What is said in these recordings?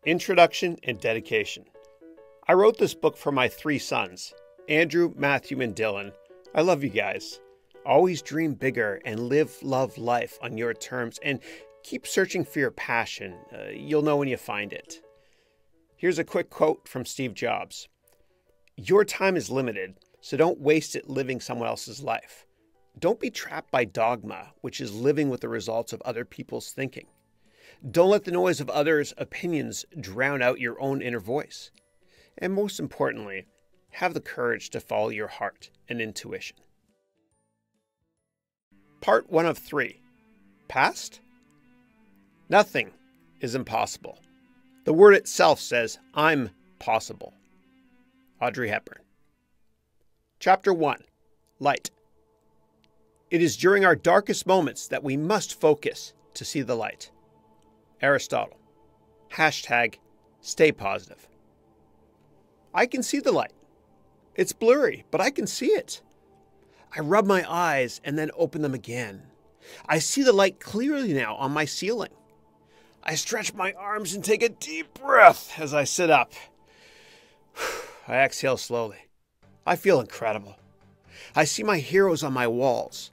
Introduction and Dedication. I wrote this book for my 3 sons, Andrew, Matthew, and Dylan. I love you guys. Always dream bigger and live, love life on your terms, and keep searching for your passion. You'll know when you find it. Here's a quick quote from Steve Jobs. Your time is limited, so don't waste it living someone else's life. Don't be trapped by dogma, which is living with the results of other people's thinking. Don't let the noise of others' opinions drown out your own inner voice. And most importantly, have the courage to follow your heart and intuition. Part 1 of 3. Past? Nothing is impossible. The word itself says, I'm possible. Audrey Hepburn. Chapter 1. Light. It is during our darkest moments that we must focus to see the light. Aristotle. Hashtag stay positive. I can see the light. It's blurry, but I can see it. I rub my eyes and then open them again. I see the light clearly now on my ceiling. I stretch my arms and take a deep breath as I sit up. I exhale slowly. I feel incredible. I see my heroes on my walls.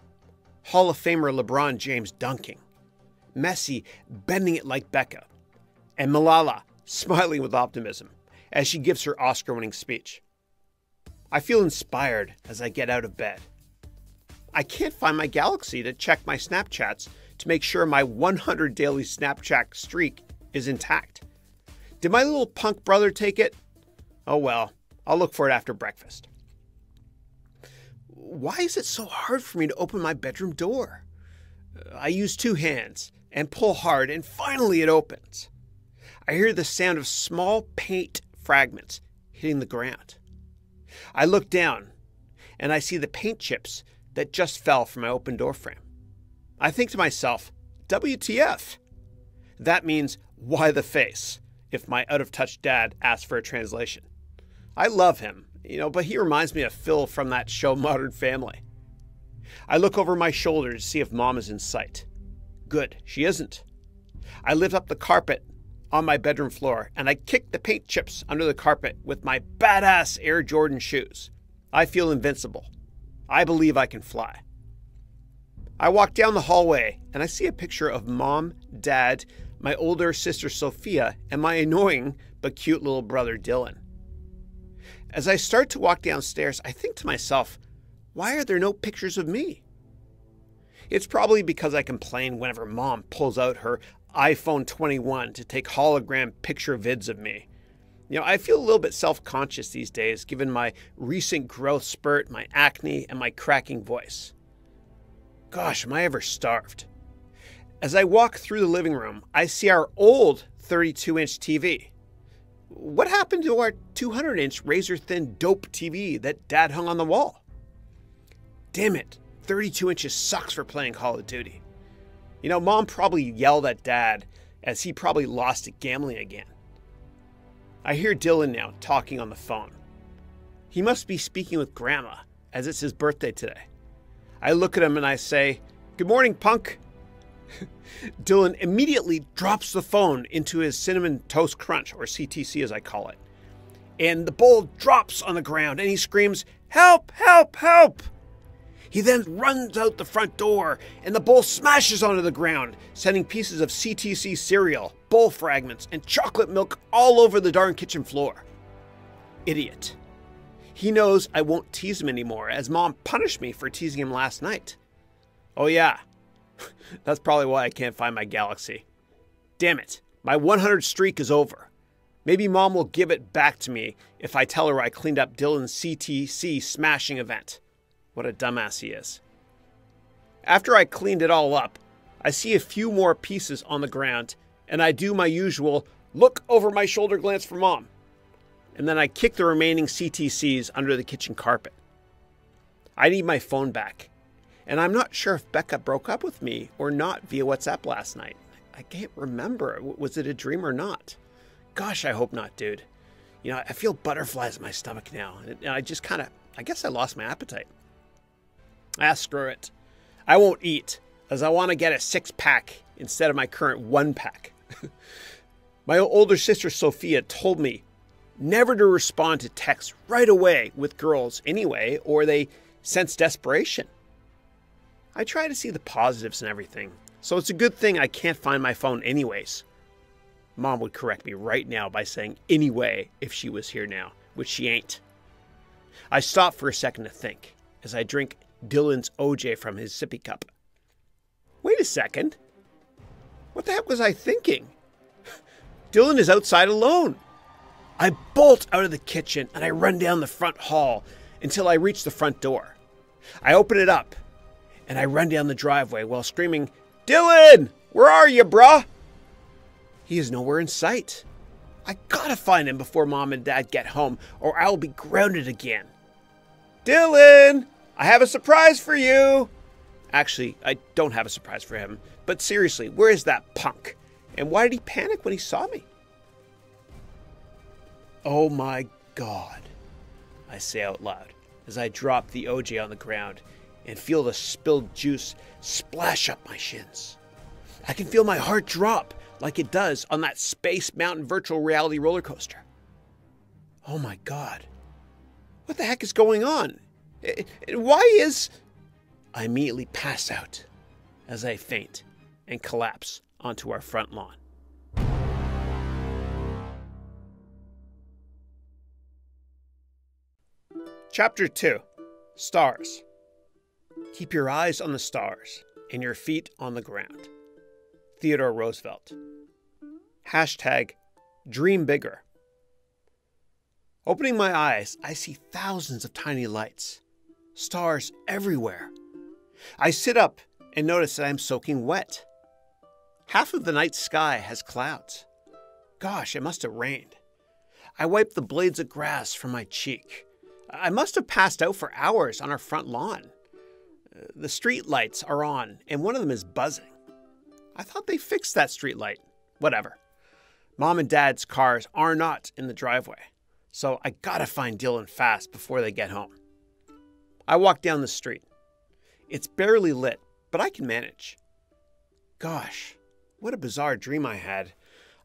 Hall of Famer LeBron James dunking. Messi bending it like Becca. And Malala smiling with optimism as she gives her Oscar-winning speech. I feel inspired as I get out of bed. I can't find my Galaxy to check my Snapchats to make sure my 100 daily Snapchat streak is intact. Did my little punk brother take it? Oh well, I'll look for it after breakfast. Why is it so hard for me to open my bedroom door? I use 2 hands and pull hard, and finally it opens. I hear the sound of small paint fragments hitting the ground. I look down, and I see the paint chips that just fell from my open door frame. I think to myself, WTF? That means, why the face, if my out-of-touch dad asks for a translation. I love him, but he reminds me of Phil from that show Modern Family. I look over my shoulder to see if Mom is in sight. Good, she isn't. I lift up the carpet on my bedroom floor, and I kick the paint chips under the carpet with my badass Air Jordan shoes. I feel invincible. I believe I can fly. I walk down the hallway, and I see a picture of Mom, Dad, my older sister Sophia, and my annoying but cute little brother Dylan. As I start to walk downstairs, I think to myself, why are there no pictures of me? It's probably because I complain whenever Mom pulls out her iPhone 21 to take hologram picture vids of me. I feel a little bit self-conscious these days given my recent growth spurt, my acne, and my cracking voice. Gosh, am I ever starved? As I walk through the living room, I see our old 32-inch TV. What happened to our 200-inch razor-thin dope TV that Dad hung on the wall? Damn it, 32 inches sucks for playing Call of Duty. Mom probably yelled at Dad as he probably lost at gambling again. I hear Dylan now talking on the phone. He must be speaking with Grandma, as it's his birthday today. I look at him and I say, "Good morning, punk." Dylan immediately drops the phone into his Cinnamon Toast Crunch, or CTC as I call it. And the bowl drops on the ground and he screams, "Help, help, help!" He then runs out the front door, and the bowl smashes onto the ground, sending pieces of CTC cereal, bowl fragments, and chocolate milk all over the darn kitchen floor. Idiot. He knows I won't tease him anymore, as Mom punished me for teasing him last night. Oh yeah, that's probably why I can't find my Galaxy. Damn it, my 100 streak is over. Maybe Mom will give it back to me if I tell her I cleaned up Dylan's CTC smashing event. What a dumbass he is. After I cleaned it all up, I see a few more pieces on the ground, and I do my usual look over my shoulder glance for Mom. And then I kick the remaining CTCs under the kitchen carpet. I need my phone back, and I'm not sure if Becca broke up with me or not via WhatsApp last night. I can't remember. Was it a dream or not? Gosh, I hope not, dude. I feel butterflies in my stomach now, and I guess I lost my appetite. Screw it. I won't eat, as I want to get a 6-pack instead of my current 1-pack. My older sister Sophia told me never to respond to texts right away with girls anyway, or they sense desperation. I try to see the positives in everything, so it's a good thing I can't find my phone anyways. Mom would correct me right now by saying anyway if she was here now, which she ain't. I stop for a second to think as I drink Dylan's OJ from his sippy cup. Wait a second. What the heck was I thinking? Dylan is outside alone. I bolt out of the kitchen and I run down the front hall until I reach the front door. I open it up and I run down the driveway while screaming, "Dylan, where are you, bruh?" He is nowhere in sight. I gotta find him before Mom and Dad get home or I'll be grounded again. "Dylan, I have a surprise for you." Actually, I don't have a surprise for him, but seriously, where is that punk? And why did he panic when he saw me? "Oh my God," I say out loud as I drop the OJ on the ground and feel the spilled juice splash up my shins. I can feel my heart drop like it does on that Space Mountain virtual reality roller coaster. Oh my God. What the heck is going on? Why is... I immediately pass out as I faint and collapse onto our front lawn. Chapter 2. Stars. Keep your eyes on the stars and your feet on the ground. Theodore Roosevelt. Hashtag Dream Bigger. Opening my eyes, I see thousands of tiny lights. Stars everywhere. I sit up and notice that I'm soaking wet. Half of the night sky has clouds. Gosh, it must have rained. I wipe the blades of grass from my cheek. I must have passed out for hours on our front lawn. The street lights are on, and one of them is buzzing. I thought they fixed that street light. Whatever. Mom and Dad's cars are not in the driveway, so I gotta find Dylan fast before they get home. I walk down the street. It's barely lit, but I can manage. Gosh, what a bizarre dream I had.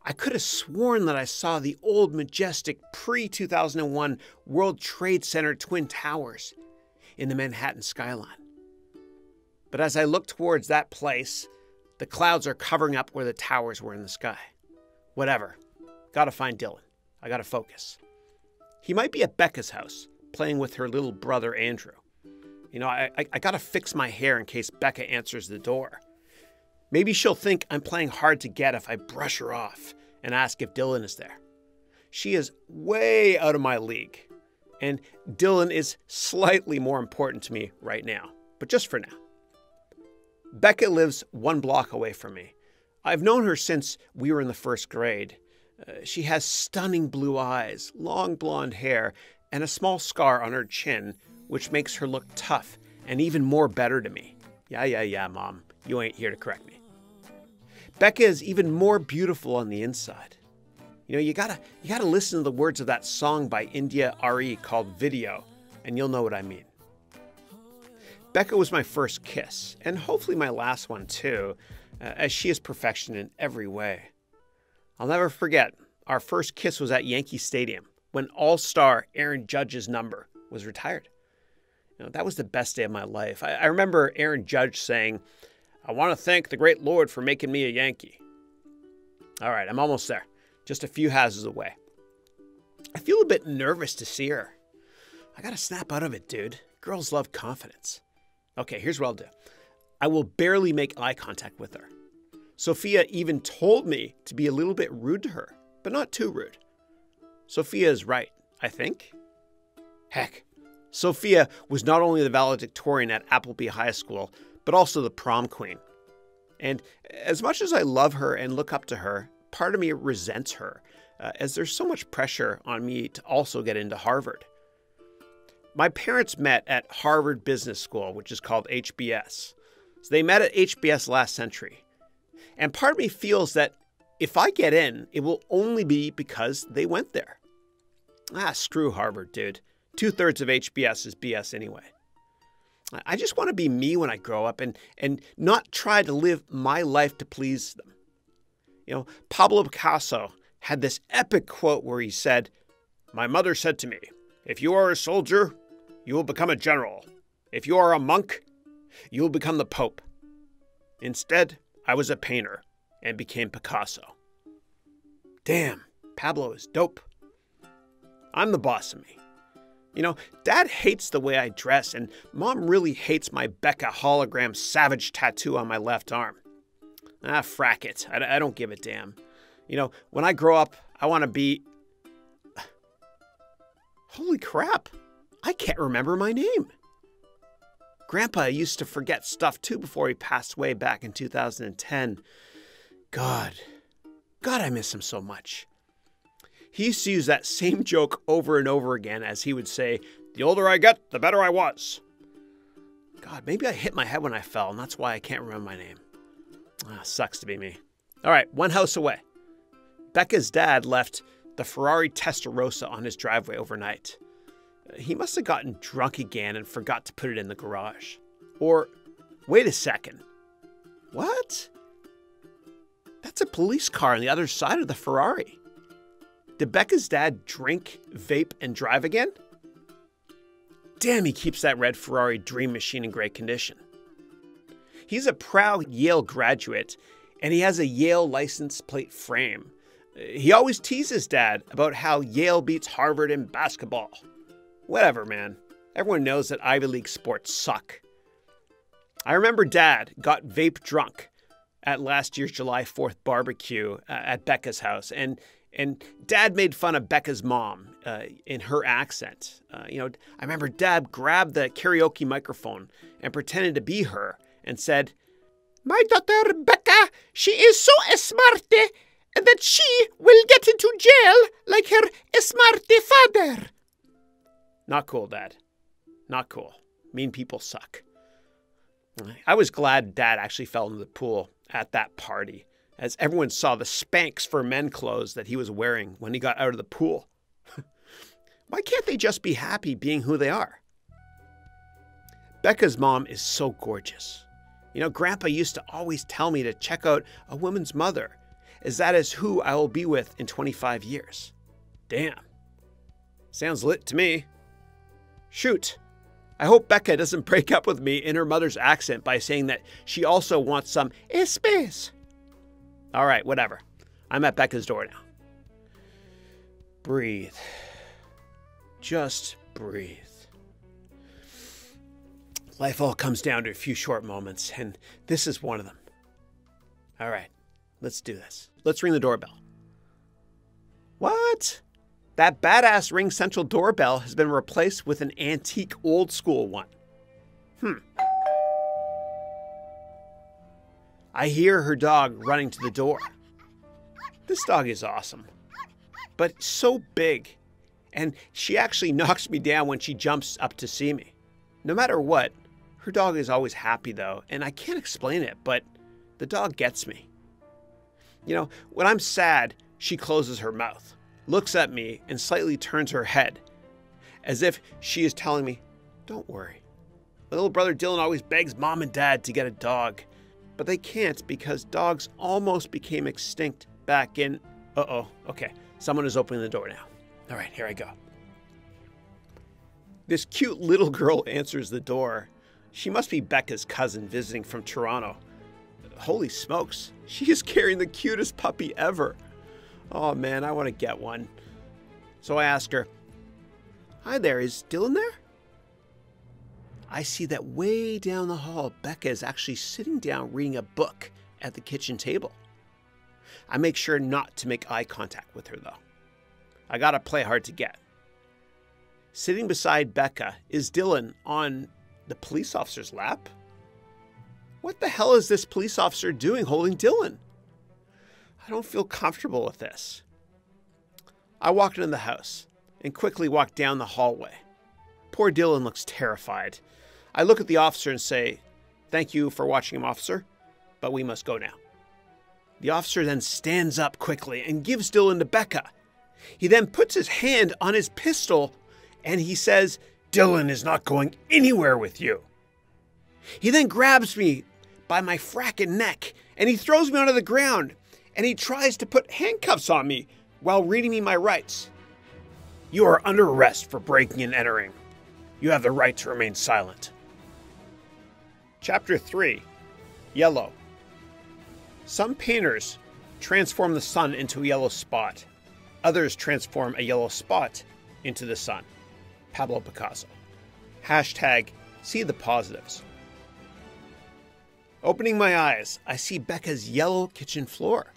I could have sworn that I saw the old, majestic pre-2001 World Trade Center Twin Towers in the Manhattan skyline. But as I look towards that place, the clouds are covering up where the towers were in the sky. Whatever. Gotta find Dylan. I gotta focus. He might be at Becca's house, playing with her little brother Andrew. You know, I gotta fix my hair in case Becca answers the door. Maybe she'll think I'm playing hard to get if I brush her off and ask if Dylan is there. She is way out of my league, and Dylan is slightly more important to me right now, but just for now. Becca lives 1 block away from me. I've known her since we were in the 1st grade. She has stunning blue eyes, long blonde hair, and a small scar on her chin, which makes her look tough and even more better to me. Yeah, Mom. You ain't here to correct me. Becca is even more beautiful on the inside. You know, you gotta listen to the words of that song by India RE called Video, and you'll know what I mean. Becca was my first kiss, and hopefully my last one too, as she is perfection in every way. I'll never forget, our first kiss was at Yankee Stadium, when all-star Aaron Judge's number was retired. You know, that was the best day of my life. I remember Aaron Judge saying, "I want to thank the great Lord for making me a Yankee." All right, I'm almost there. Just a few houses away. I feel a bit nervous to see her. I gotta snap out of it, dude. Girls love confidence. Okay, here's what I'll do. I will barely make eye contact with her. Sophia even told me to be a little bit rude to her, but not too rude. Sophia is right, I think. Heck, Sophia was not only the valedictorian at Appleby High School, but also the prom queen. And as much as I love her and look up to her, part of me resents her, as there's so much pressure on me to also get into Harvard. My parents met at Harvard Business School, which is called HBS. So they met at HBS last century. And part of me feels that if I get in, it will only be because they went there. Screw Harvard, dude. 2/3 of HBS is BS anyway. I just want to be me when I grow up and not try to live my life to please them. You know, Pablo Picasso had this epic quote where he said, "My mother said to me, if you are a soldier, you will become a general. If you are a monk, you will become the Pope." Instead, I was a painter and became Picasso. Damn, Pablo is dope. I'm the boss of me. You know, Dad hates the way I dress, and Mom really hates my Becca hologram savage tattoo on my left arm. Ah, frack it. I don't give a damn. You know, when I grow up, I want to be... Holy crap. I can't remember my name. Grandpa used to forget stuff too before he passed away back in 2010. God, I miss him so much. He used to use that same joke over and over again as he would say, "The older I get, the better I was." God, maybe I hit my head when I fell, and that's why I can't remember my name. Ah, sucks to be me. All right, one house away. Becca's dad left the Ferrari Testarossa on his driveway overnight. He must have gotten drunk again and forgot to put it in the garage. Or, wait a second. What? That's a police car on the other side of the Ferrari. Did Becca's dad drink, vape, and drive again? Damn, he keeps that red Ferrari dream machine in great condition. He's a proud Yale graduate, and he has a Yale license plate frame. He always teases Dad about how Yale beats Harvard in basketball. Whatever, man. Everyone knows that Ivy League sports suck. I remember Dad got vape drunk at last year's July 4th barbecue at Becca's house, and Dad made fun of Becca's mom in her accent. I remember Dad grabbed the karaoke microphone and pretended to be her and said, "My daughter Becca, she is so smart that she will get into jail like her smart father." Not cool, Dad. Not cool. Mean people suck. I was glad Dad actually fell into the pool at that party, as everyone saw the Spanx for Men clothes that he was wearing when he got out of the pool. Why can't they just be happy being who they are? Becca's mom is so gorgeous. You know, Grandpa used to always tell me to check out a woman's mother, as that is who I will be with in 25 years. Damn. Sounds lit to me. Shoot. I hope Becca doesn't break up with me in her mother's accent by saying that she also wants some space. All right, whatever. I'm at Becca's door now. Breathe. Just breathe. Life all comes down to a few short moments, and this is one of them. All right, let's do this. Let's ring the doorbell. What? That badass Ring Central doorbell has been replaced with an antique old school one. I hear her dog running to the door. This dog is awesome, but so big, and she actually knocks me down when she jumps up to see me. No matter what, her dog is always happy though, and I can't explain it, but the dog gets me. You know, when I'm sad, she closes her mouth, looks at me, and slightly turns her head, as if she is telling me, "Don't worry." My little brother Dylan always begs Mom and Dad to get a dog, but they can't because dogs almost became extinct back in... Okay, someone is opening the door now. All right, here I go. This cute little girl answers the door. She must be Becca's cousin visiting from Toronto. Holy smokes, she is carrying the cutest puppy ever. Oh man, I want to get one. So I ask her, "Hi there, is Dylan there?" I see that way down the hall, Becca is actually sitting down reading a book at the kitchen table. I make sure not to make eye contact with her though. I gotta play hard to get. Sitting beside Becca is Dylan on the police officer's lap. What the hell is this police officer doing holding Dylan? I don't feel comfortable with this. I walk into the house and quickly walk down the hallway. Poor Dylan looks terrified. I look at the officer and say, "Thank you for watching him, officer, but we must go now." The officer then stands up quickly and gives Dylan to Becca. He then puts his hand on his pistol and he says, "Dylan is not going anywhere with you." He then grabs me by my frackin' neck and he throws me onto the ground and he tries to put handcuffs on me while reading me my rights. You are under arrest for breaking and entering. You have the right to remain silent. Chapter 3. Yellow. Some painters transform the sun into a yellow spot. Others transform a yellow spot into the sun. Pablo Picasso. Hashtag see the positives. Opening my eyes, I see Becca's yellow kitchen floor.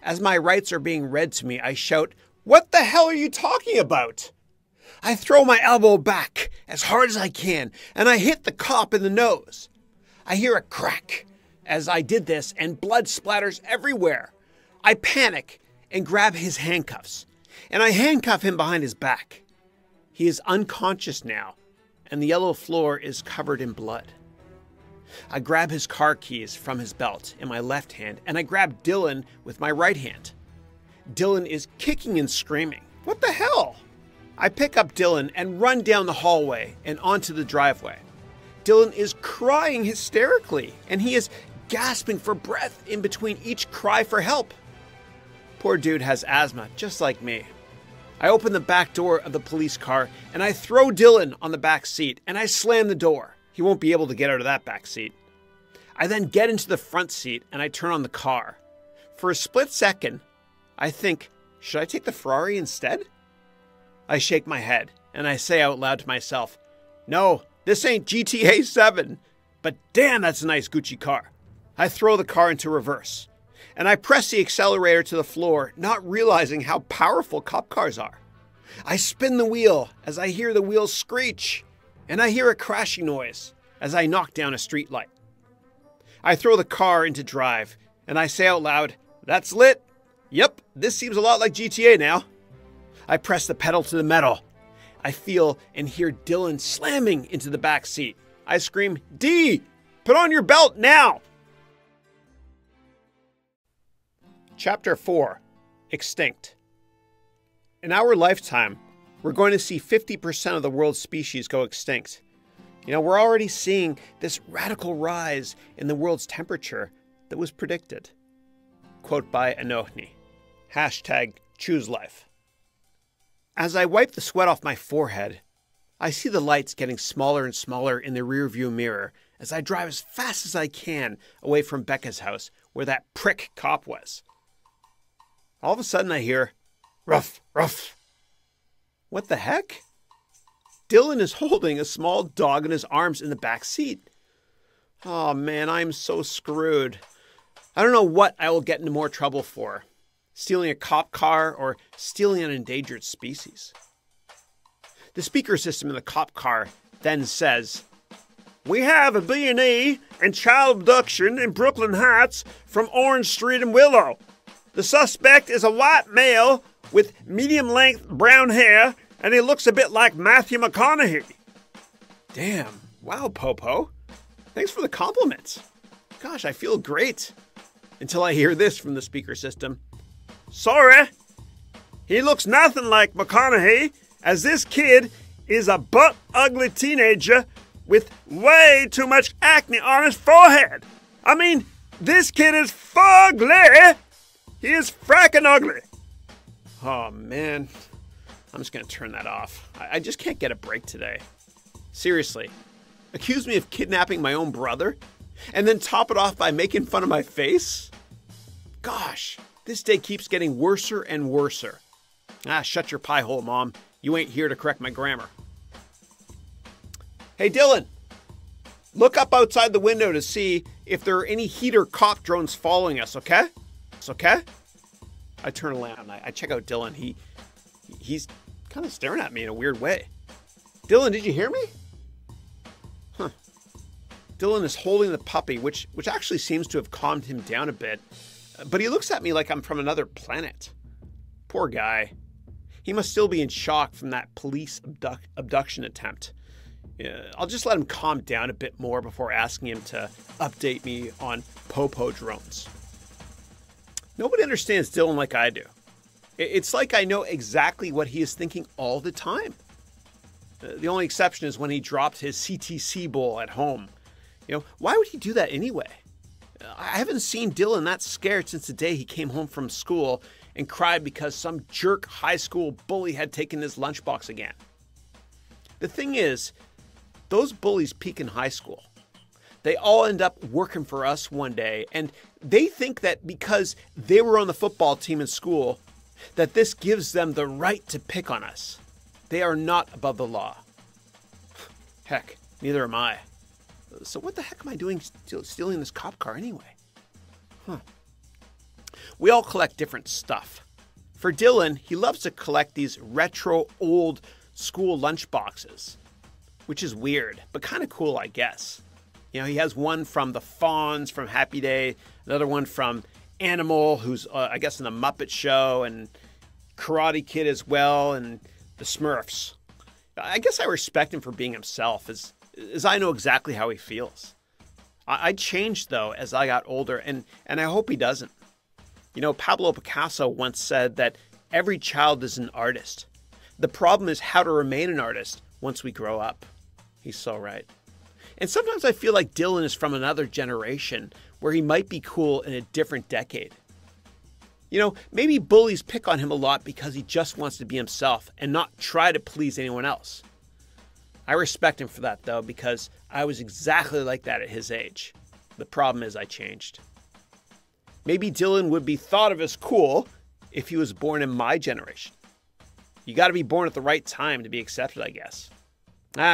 As my rights are being read to me, I shout, "What the hell are you talking about?" I throw my elbow back as hard as I can, and I hit the cop in the nose. I hear a crack as I did this, and blood splatters everywhere. I panic and grab his handcuffs, and I handcuff him behind his back. He is unconscious now, and the yellow floor is covered in blood. I grab his car keys from his belt in my left hand, and I grab Dylan with my right hand. Dylan is kicking and screaming. What the hell? I pick up Dylan and run down the hallway and onto the driveway. Dylan is crying hysterically, and he is gasping for breath in between each cry for help. Poor dude has asthma, just like me. I open the back door of the police car, and I throw Dylan on the back seat, and I slam the door. He won't be able to get out of that back seat. I then get into the front seat, and I turn on the car. For a split second, I think, should I take the Ferrari instead? I shake my head, and I say out loud to myself, no, this ain't GTA 7, but damn, that's a nice Gucci car. I throw the car into reverse, and I press the accelerator to the floor, not realizing how powerful cop cars are. I spin the wheel as I hear the wheels screech, and I hear a crashing noise as I knock down a street light. I throw the car into drive, and I say out loud, that's lit. Yep, this seems a lot like GTA now. I press the pedal to the metal. I feel and hear Dylan slamming into the back seat. I scream, D, put on your belt now. Chapter 4. Extinct. In our lifetime, we're going to see 50% of the world's species go extinct. We're already seeing this radical rise in the world's temperature that was predicted. Quote by Anohni. Hashtag choose life. As I wipe the sweat off my forehead, I see the lights getting smaller and smaller in the rearview mirror as I drive as fast as I can away from Becca's house where that prick cop was. All of a sudden I hear, ruff, ruff. What the heck? Dylan is holding a small dog in his arms in the back seat. Oh man, I'm so screwed. I don't know what I will get into more trouble for. Stealing a cop car or stealing an endangered species. The speaker system in the cop car then says, we have a B&E and child abduction in Brooklyn Heights from Orange Street and Willow. The suspect is a white male with medium-length brown hair, and he looks a bit like Matthew McConaughey. Damn. Wow, Popo. Thanks for the compliments. Gosh, I feel great. Until I hear this from the speaker system. Sorry, he looks nothing like McConaughey, as this kid is a butt-ugly teenager with way too much acne on his forehead. I mean, this kid is fugly. He is frackin' ugly. Oh, man. I'm just going to turn that off. I just can't get a break today. Seriously. Accuse me of kidnapping my own brother? And then top it off by making fun of my face? Gosh. This day keeps getting worser and worser. Shut your pie hole, Mom. You ain't here to correct my grammar. Hey, Dylan. Look up outside the window to see if there are any heater cop drones following us, okay? It's okay? I turn around. I check out Dylan. He's kind of staring at me in a weird way. Dylan, did you hear me? Huh. Dylan is holding the puppy, which actually seems to have calmed him down a bit. But he looks at me like I'm from another planet. Poor guy. He must still be in shock from that police abduction attempt. I'll just let him calm down a bit more before asking him to update me on Popo drones. Nobody understands Dylan like I do. It's like I know exactly what he is thinking all the time. The only exception is when he dropped his CTC bowl at home. Why would he do that anyway? I haven't seen Dylan that scared since the day he came home from school and cried because some jerk high school bully had taken his lunchbox again. The thing is, those bullies peak in high school. They all end up working for us one day, and they think that because they were on the football team in school, that this gives them the right to pick on us. They are not above the law. Heck, neither am I. So what the heck am I doing stealing this cop car anyway? We all collect different stuff. For Dylan, he loves to collect these retro old school lunch boxes, which is weird, but kind of cool, I guess. You know, he has one from the Fonz from Happy Day, another one from Animal, who's, I guess, in the Muppet Show, and Karate Kid as well, and the Smurfs. I guess I respect him for being himself, as I know exactly how he feels. I changed, though, as I got older, and I hope he doesn't. You know, Pablo Picasso once said that every child is an artist. The problem is how to remain an artist once we grow up. He's so right. And sometimes I feel like Dylan is from another generation where he might be cool in a different decade. You know, maybe bullies pick on him a lot because he just wants to be himself and not try to please anyone else. I respect him for that, though, because I was exactly like that at his age. The problem is I changed. Maybe Dylan would be thought of as cool if he was born in my generation. You got to be born at the right time to be accepted, I guess.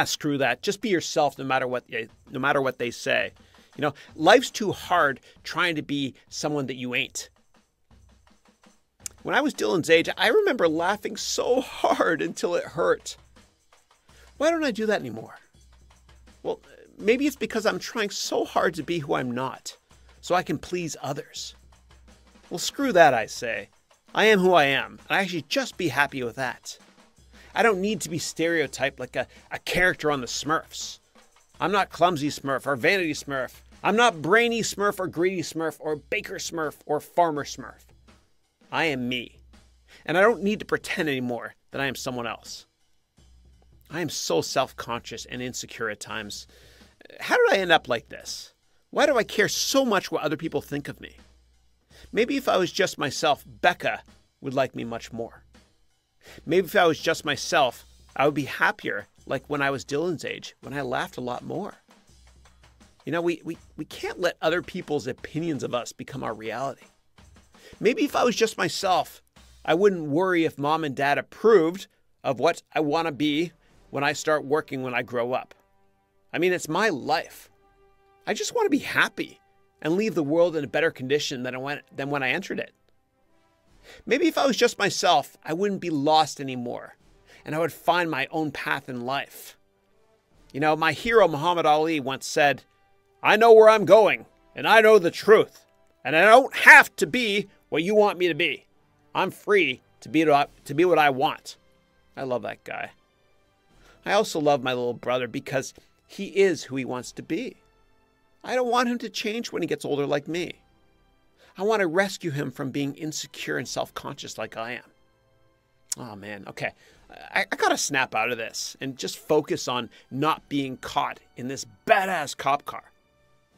Screw that. Just be yourself no matter what they say. You know, life's too hard trying to be someone that you ain't. When I was Dylan's age, I remember laughing so hard until it hurt. Why don't I do that anymore? Well, maybe it's because I'm trying so hard to be who I'm not, so I can please others. Well, screw that, I say. I am who I am, and I should just be happy with that. I don't need to be stereotyped like a character on the Smurfs. I'm not Clumsy Smurf or Vanity Smurf. I'm not Brainy Smurf or Greedy Smurf or Baker Smurf or Farmer Smurf. I am me, and I don't need to pretend anymore that I am someone else. I am so self-conscious and insecure at times. How did I end up like this? Why do I care so much what other people think of me? Maybe if I was just myself, Becca would like me much more. Maybe if I was just myself, I would be happier, like when I was Dylan's age, when I laughed a lot more. You know, we can't let other people's opinions of us become our reality. Maybe if I was just myself, I wouldn't worry if mom and dad approved of what I want to be when I start working when I grow up. I mean, it's my life. I just want to be happy and leave the world in a better condition than when I entered it. Maybe if I was just myself, I wouldn't be lost anymore, and I would find my own path in life. You know, my hero Muhammad Ali once said, "I know where I'm going, and I know the truth, and I don't have to be what you want me to be. I'm free to be what I want." I love that guy. I also love my little brother because he is who he wants to be. I don't want him to change when he gets older like me. I want to rescue him from being insecure and self-conscious like I am. Oh, man. Okay. I got to snap out of this and just focus on not being caught in this badass cop car.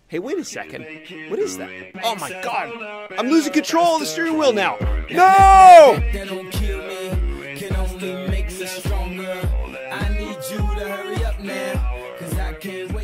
Hey, wait a second. What is that? Oh, my God. I'm losing control of the steering wheel now. No! That don't kill me, can only make me stronger. I need you to hurry up now, 'cause I can't wait.